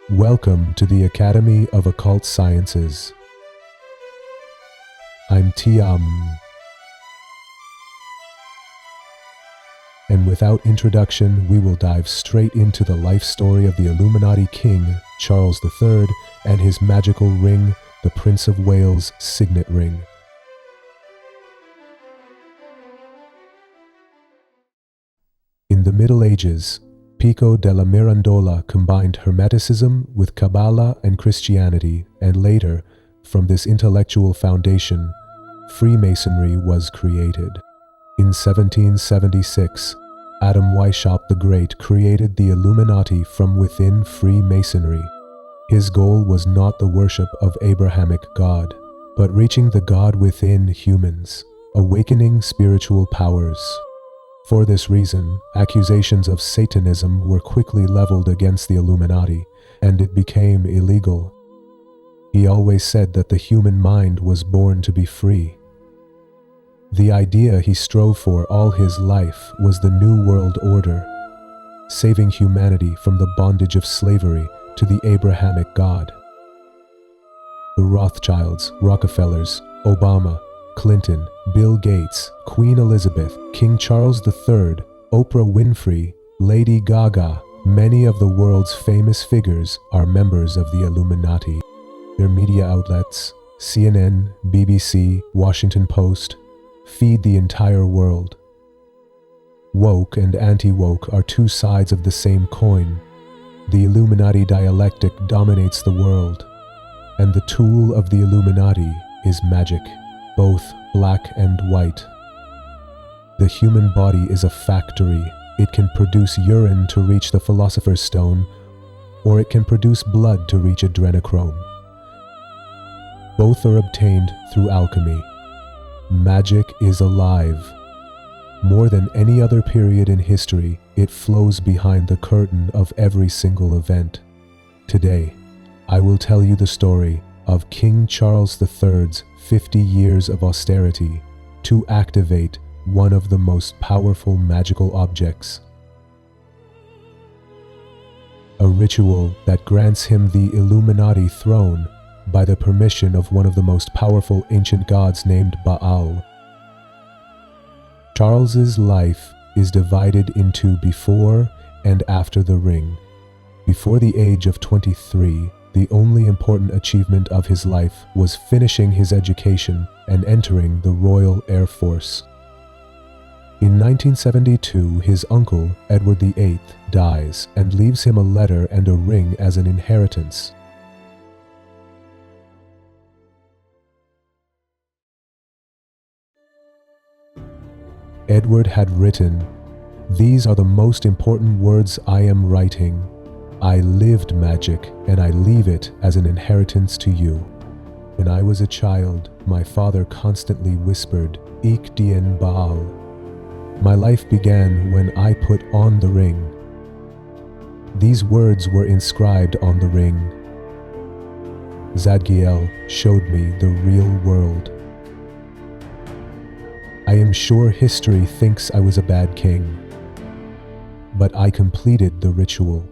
Welcome to the Academy of Occult Sciences. I'm Theiam. And without introduction, we will dive straight into the life story of the Illuminati king, Charles III, and his magical ring, the Prince of Wales' signet ring. In the Middle Ages, Pico della Mirandola combined Hermeticism with Kabbalah and Christianity, and later, from this intellectual foundation, Freemasonry was created. In 1776, Adam Weishaupt the Great created the Illuminati from within Freemasonry. His goal was not the worship of Abrahamic God, but reaching the God within humans, awakening spiritual powers. For this reason, accusations of Satanism were quickly leveled against the Illuminati, and it became illegal. He always said that the human mind was born to be free. The idea he strove for all his life was the New World Order, saving humanity from the bondage of slavery to the Abrahamic God. The Rothschilds, Rockefellers, Obama, Clinton, Bill Gates, Queen Elizabeth, King Charles III, Oprah Winfrey, Lady Gaga, many of the world's famous figures are members of the Illuminati. Their media outlets, CNN, BBC, Washington Post, feed the entire world. Woke and anti-woke are two sides of the same coin. The Illuminati dialectic dominates the world, and the tool of the Illuminati is magic, both black and white. The human body is a factory. It can produce urine to reach the Philosopher's Stone, or it can produce blood to reach adrenochrome. Both are obtained through alchemy. Magic is alive. More than any other period in history, it flows behind the curtain of every single event. Today, I will tell you the story of King Charles III's 50 years of austerity to activate one of the most powerful magical objects. A ritual that grants him the Illuminati throne by the permission of one of the most powerful ancient gods named Baal. Charles's life is divided into before and after the ring. Before the age of 23, the only important achievement of his life was finishing his education and entering the Royal Air Force. In 1972, his uncle, Edward VIII, dies and leaves him a letter and a ring as an inheritance. Edward had written, "These are the most important words I am writing. I lived magic, and I leave it as an inheritance to you. When I was a child, my father constantly whispered, 'Ik dien Baal.' My life began when I put on the ring. These words were inscribed on the ring. Zadkiel showed me the real world. I am sure history thinks I was a bad king, but I completed the ritual.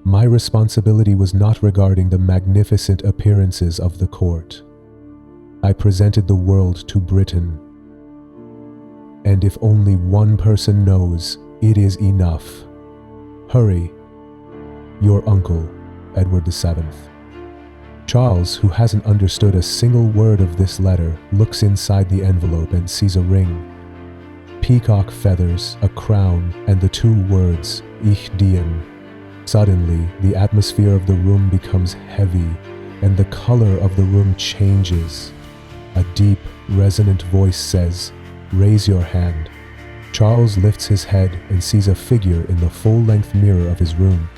My responsibility was not regarding the magnificent appearances of the court. I presented the world to Britain. And if only one person knows, it is enough. Hurry. Your uncle, Edward VII." Charles, who hasn't understood a single word of this letter, looks inside the envelope and sees a ring, peacock feathers, a crown, and the two words, "Ich dien." Suddenly, the atmosphere of the room becomes heavy, and the color of the room changes. A deep, resonant voice says, "Raise your hand." Charles lifts his head and sees a figure in the full-length mirror of his room.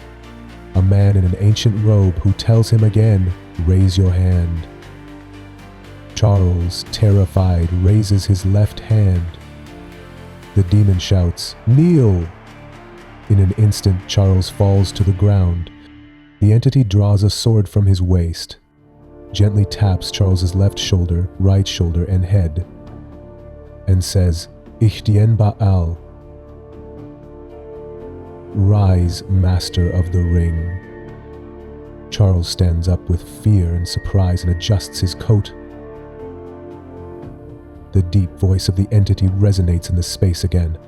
A man in an ancient robe who tells him again, "Raise your hand." Charles, terrified, raises his left hand. The demon shouts, "Kneel!" In an instant, Charles falls to the ground. The entity draws a sword from his waist, gently taps Charles's left shoulder, right shoulder, and head, and says, "Ich dien Baal." Rise, master of the ring. Charles stands up with fear and surprise and adjusts his coat. The deep voice of the entity resonates in the space again.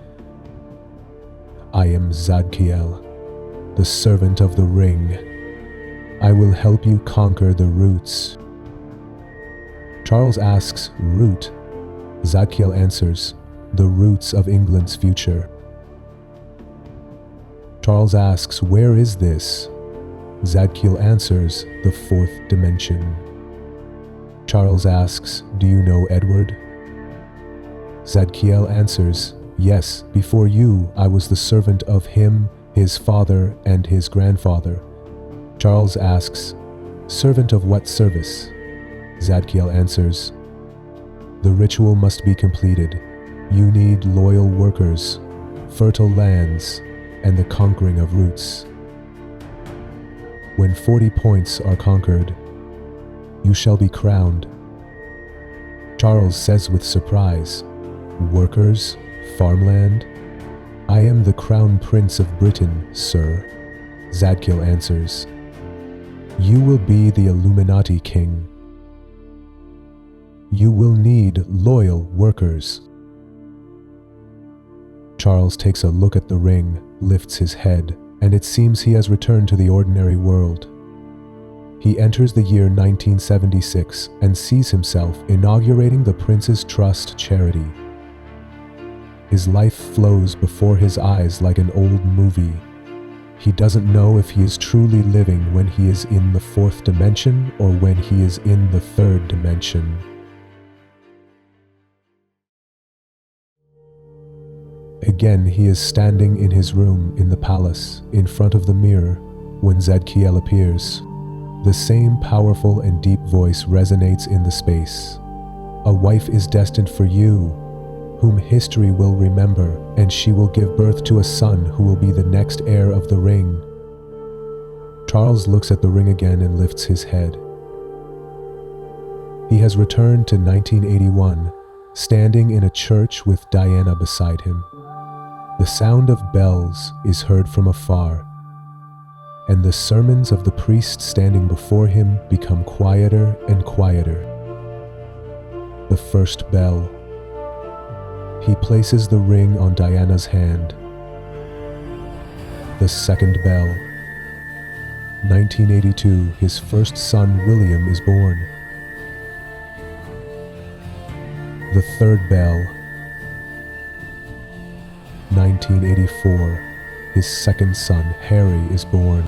I am Zadkiel, the servant of the ring. I will help you conquer the roots. Charles asks, root? Zadkiel answers, the roots of England's future. Charles asks, where is this? Zadkiel answers, the fourth dimension. Charles asks, do you know Edward? Zadkiel answers, yes, before you I was the servant of him, his father, and his grandfather. Charles asks, servant of what service? Zadkiel answers, the ritual must be completed. You need loyal workers, fertile lands, and the conquering of roots. When 40 points are conquered, you shall be crowned. Charles says with surprise, workers, farmland? I am the crown prince of Britain, sir. Zadkiel answers, you will be the Illuminati king. You will need loyal workers. Charles takes a look at the ring, lifts his head, and it seems he has returned to the ordinary world. He enters the year 1976 and sees himself inaugurating the Prince's Trust charity. His life flows before his eyes like an old movie. He doesn't know if he is truly living when he is in the fourth dimension or when he is in the third dimension. Again, he is standing in his room in the palace, in front of the mirror, when Zadkiel appears. The same powerful and deep voice resonates in the space. A wife is destined for you, whom history will remember, and she will give birth to a son who will be the next heir of the ring. Charles looks at the ring again and lifts his head. He has returned to 1981, standing in a church with Diana beside him. The sound of bells is heard from afar, and the sermons of the priest standing before him become quieter and quieter. The first bell. He places the ring on Diana's hand. The second bell. 1982, his first son William is born. The third bell. 1984, his second son Harry is born.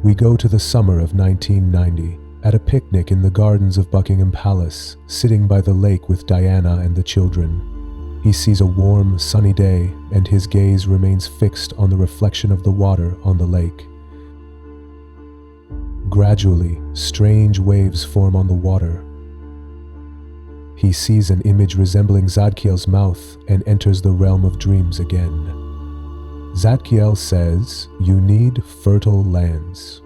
We go to the summer of 1990, at a picnic in the gardens of Buckingham Palace, sitting by the lake with Diana and the children. He sees a warm, sunny day, and his gaze remains fixed on the reflection of the water on the lake. Gradually, strange waves form on the water. He sees an image resembling Zadkiel's mouth and enters the realm of dreams again. Zadkiel says, you need fertile lands.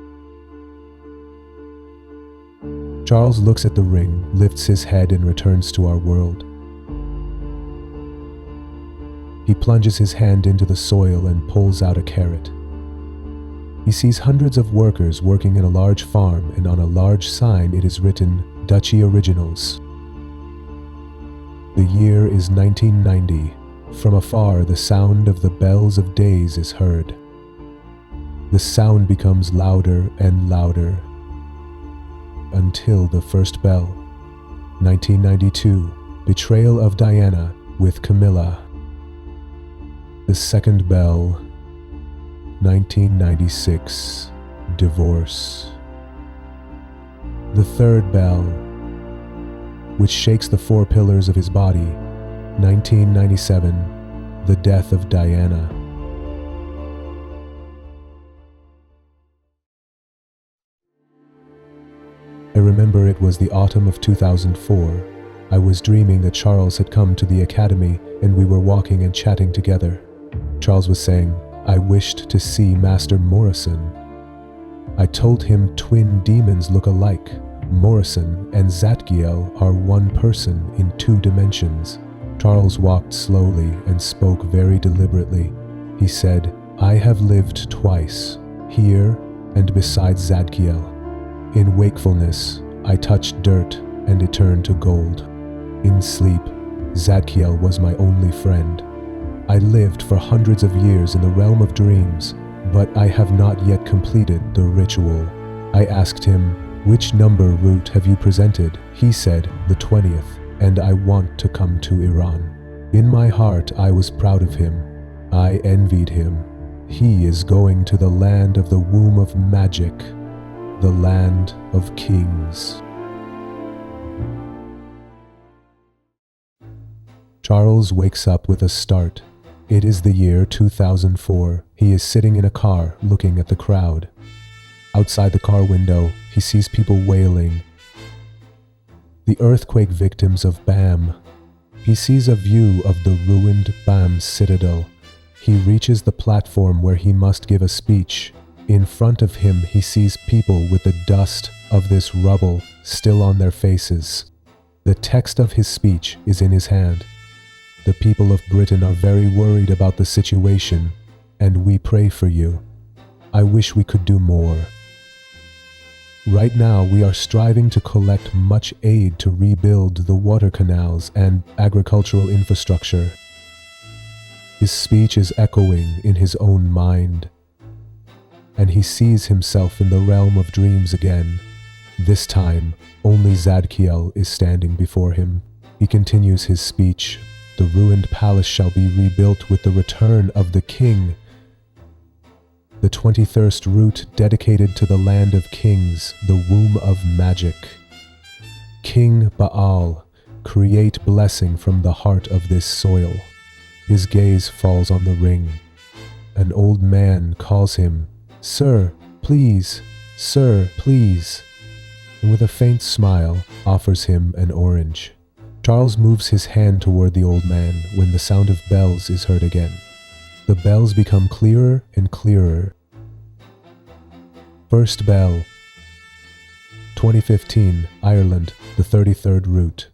Charles looks at the ring, lifts his head and returns to our world. He plunges his hand into the soil and pulls out a carrot. He sees hundreds of workers working in a large farm, and on a large sign it is written, Duchy Originals. The year is 1990. From afar, the sound of the bells of days is heard. The sound becomes louder and louder until the first bell. 1992, betrayal of Diana with Camilla. The second bell. 1996, divorce. The third bell, which shakes the four pillars of his body. 1997, the death of Diana. I remember it was the autumn of 2004. I was dreaming that Charles had come to the academy and we were walking and chatting together. Charles was saying, I wished to see Master Morrison. I told him twin demons look alike. Morrison and Zadkiel are one person in two dimensions. Charles walked slowly and spoke very deliberately. He said, "I have lived twice, here and beside Zadkiel. In wakefulness, I touched dirt and it turned to gold. In sleep, Zadkiel was my only friend. I lived for hundreds of years in the realm of dreams, but I have not yet completed the ritual." I asked him, "Which number route have you presented?" He said, "The 20th, and I want to come to Iran." In my heart, I was proud of him. I envied him. He is going to the land of the womb of magic, the land of kings. Charles wakes up with a start. It is the year 2004. He is sitting in a car looking at the crowd. Outside the car window, he sees people wailing. The earthquake victims of Bam. He sees a view of the ruined Bam citadel. He reaches the platform where he must give a speech. In front of him, he sees people with the dust of this rubble still on their faces. The text of his speech is in his hand. The people of Britain are very worried about the situation, and we pray for you. I wish we could do more. Right now, we are striving to collect much aid to rebuild the water canals and agricultural infrastructure. His speech is echoing in his own mind, and he sees himself in the realm of dreams again. This time, only Zadkiel is standing before him. He continues his speech. The ruined palace shall be rebuilt with the return of the king. The 21st route dedicated to the land of kings, the womb of magic. King Baal, create blessing from the heart of this soil. His gaze falls on the ring. An old man calls him, "Sir, please, sir, please," and with a faint smile offers him an orange. Charles moves his hand toward the old man when the sound of bells is heard again. The bells become clearer and clearer. First bell. 2015, Ireland, the 33rd route.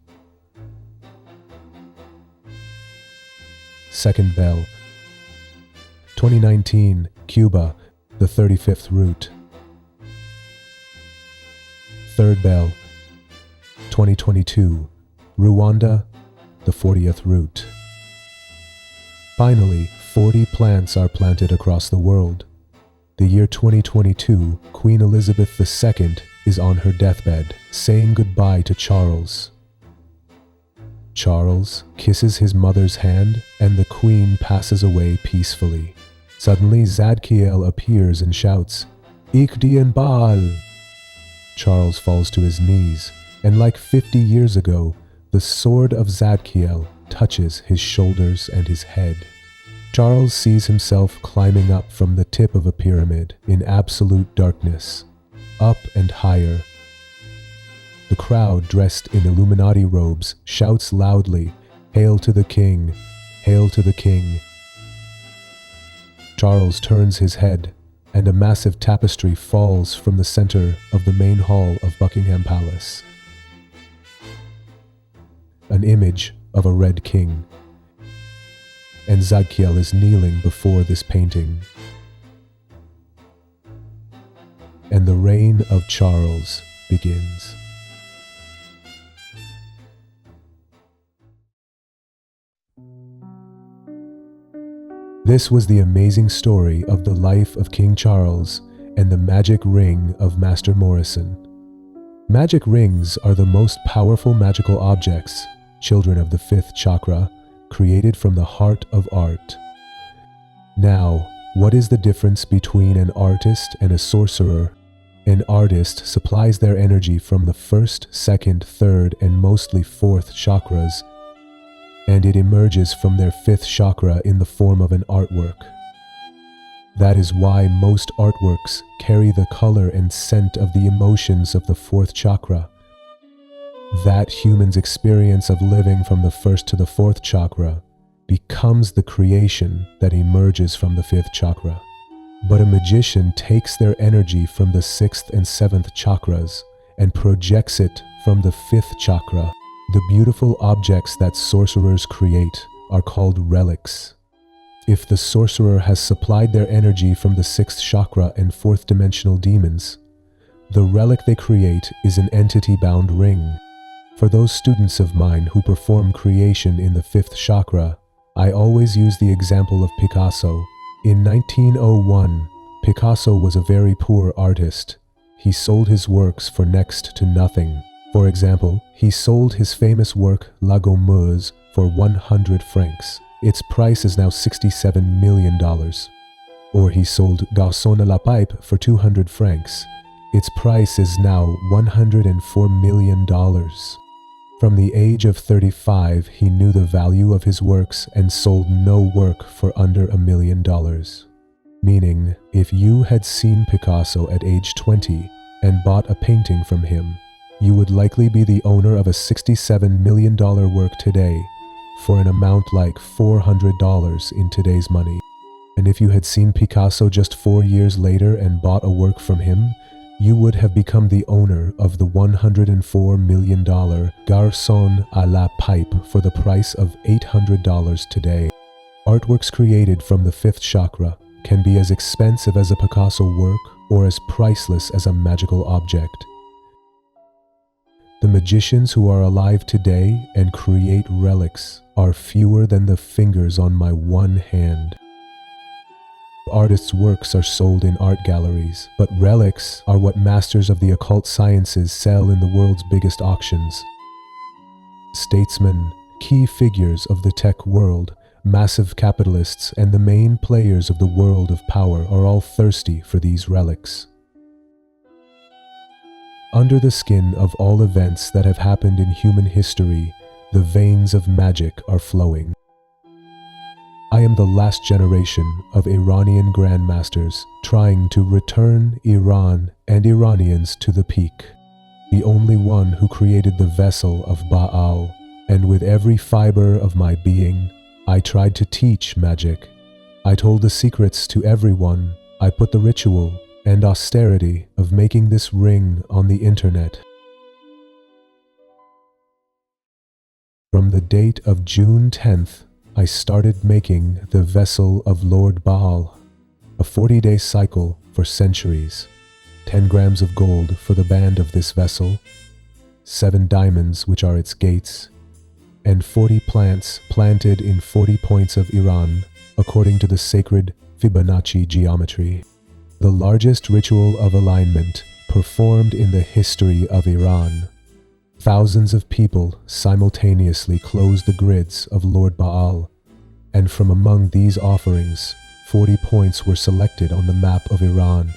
Second bell. 2019, Cuba, the 35th route. Third bell. 2022, Rwanda, the 40th route. Finally, 40 plants are planted across the world. The year 2022, Queen Elizabeth II is on her deathbed, saying goodbye to Charles. Charles kisses his mother's hand, and the Queen passes away peacefully. Suddenly, Zadkiel appears and shouts, "Ich dien Baal!" Charles falls to his knees, and like 50 years ago, the sword of Zadkiel touches his shoulders and his head. Charles sees himself climbing up from the tip of a pyramid in absolute darkness, up and higher. The crowd, dressed in Illuminati robes, shouts loudly, "Hail to the King! Hail to the King!" Charles turns his head, and a massive tapestry falls from the center of the main hall of Buckingham Palace. An image of a red king. And Zadkiel is kneeling before this painting. And the reign of Charles begins. This was the amazing story of the life of King Charles and the magic ring of Master Morrison. Magic rings are the most powerful magical objects, children of the 5th chakra, created from the heart of art. Now, what is the difference between an artist and a sorcerer? An artist supplies their energy from the 1st, 2nd, 3rd, and mostly 4th chakras, and it emerges from their 5th chakra in the form of an artwork. That is why most artworks carry the color and scent of the emotions of the 4th chakra. That human's experience of living from the 1st to the 4th chakra becomes the creation that emerges from the 5th chakra. But a magician takes their energy from the 6th and 7th chakras and projects it from the 5th chakra. The beautiful objects that sorcerers create are called relics. If the sorcerer has supplied their energy from the sixth chakra and fourth dimensional demons, the relic they create is an entity-bound ring. For those students of mine who perform creation in the fifth chakra, I always use the example of Picasso. In 1901, Picasso was a very poor artist. He sold his works for next to nothing. For example, he sold his famous work La Gommeuse for 100 francs. Its price is now $67 million. Or he sold Garçon à la Pipe for 200 francs. Its price is now $104 million. From the age of 35, he knew the value of his works and sold no work for under $1 million. Meaning, if you had seen Picasso at age 20 and bought a painting from him, you would likely be the owner of a $67 million work today for an amount like $400 in today's money. And if you had seen Picasso just 4 years later and bought a work from him, you would have become the owner of the $104 million Garçon à la Pipe for the price of $800 today. Artworks created from the fifth chakra can be as expensive as a Picasso work or as priceless as a magical object. The magicians who are alive today and create relics are fewer than the fingers on my one hand. Artists' works are sold in art galleries, but relics are what masters of the occult sciences sell in the world's biggest auctions. Statesmen, key figures of the tech world, massive capitalists, and the main players of the world of power are all thirsty for these relics. Under the skin of all events that have happened in human history, the veins of magic are flowing. I am the last generation of Iranian grandmasters trying to return Iran and Iranians to the peak. The only one who created the vessel of Baal, and with every fiber of my being, I tried to teach magic. I told the secrets to everyone. I put the ritual and austerity of making this ring on the internet. From the date of June 10th, I started making the vessel of Lord Baal, a 40-day cycle for centuries, 10 grams of gold for the band of this vessel, 7 diamonds which are its gates, and 40 plants planted in 40 points of Iran, according to the sacred Fibonacci geometry. The largest ritual of alignment performed in the history of Iran. Thousands of people simultaneously closed the grids of Lord Baal, and from among these offerings, 40 points were selected on the map of Iran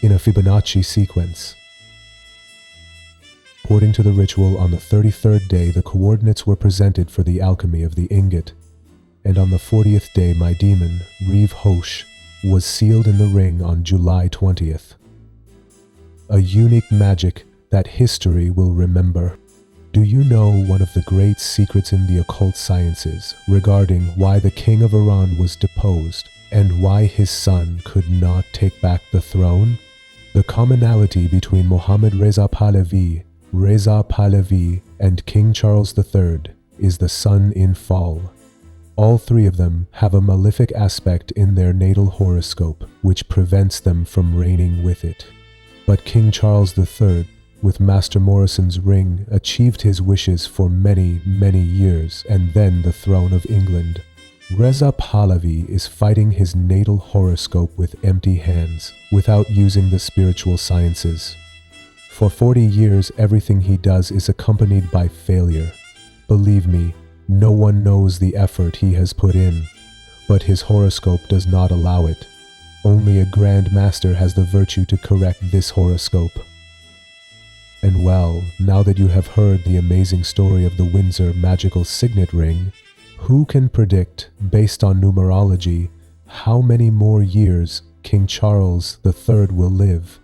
in a Fibonacci sequence. According to the ritual, on the 33rd day, the coordinates were presented for the alchemy of the ingot, and on the 40th day, my demon, Reeve Hosh, was sealed in the ring on July 20th. A unique magic that history will remember. Do you know one of the great secrets in the occult sciences regarding why the king of Iran was deposed and why his son could not take back the throne? The commonality between Mohammad Reza Pahlavi, and King Charles III is the sun in fall. All three of them have a malefic aspect in their natal horoscope, which prevents them from reigning with it. But King Charles III, with Master Morrison's ring, achieved his wishes for many, many years, and then the throne of England. Reza Pahlavi is fighting his natal horoscope with empty hands, without using the spiritual sciences. For 40 years, everything he does is accompanied by failure. Believe me, no one knows the effort he has put in, but his horoscope does not allow it. Only a Grand Master has the virtue to correct this horoscope. And well, now that you have heard the amazing story of the Windsor magical signet ring, who can predict, based on numerology, how many more years King Charles III will live?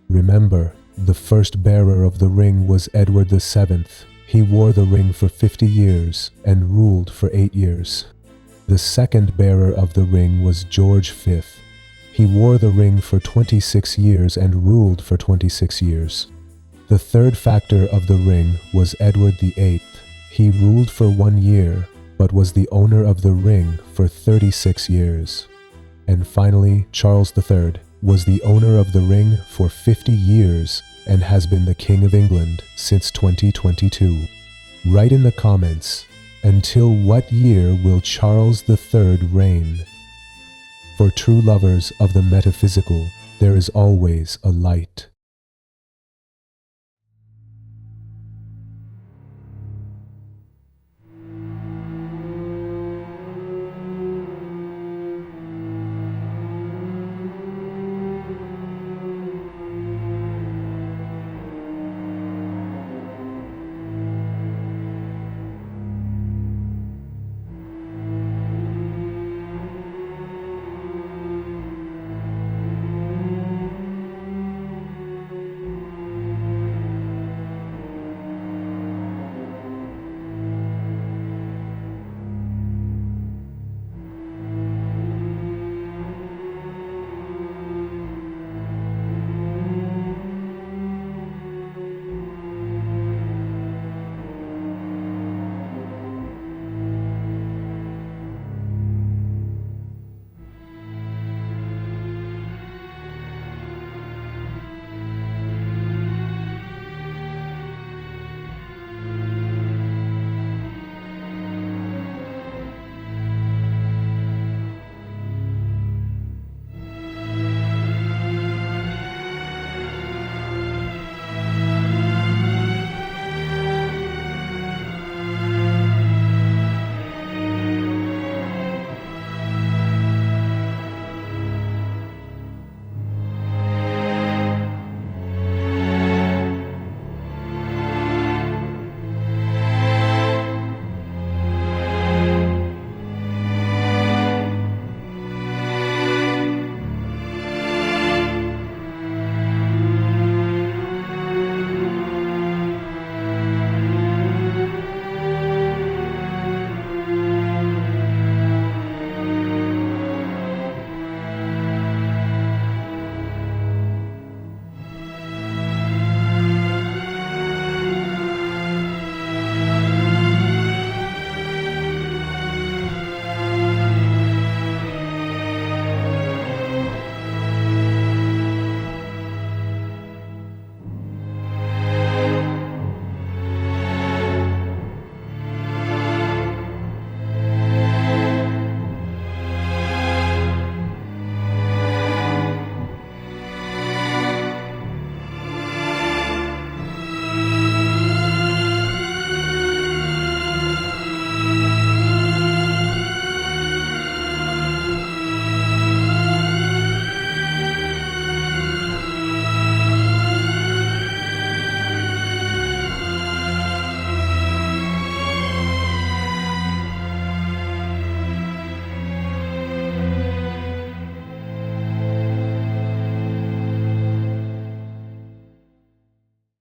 Remember, the first bearer of the ring was Edward VII. He wore the ring for 50 years and ruled for 8 years. The second bearer of the ring was George V. He wore the ring for 26 years and ruled for 26 years. The third factor of the ring was Edward VIII. He ruled for 1 year, but was the owner of the ring for 36 years. And finally, Charles III was the owner of the ring for 50 years and has been the King of England since 2022. Write in the comments, until what year will Charles III reign? For true lovers of the metaphysical, there is always a light.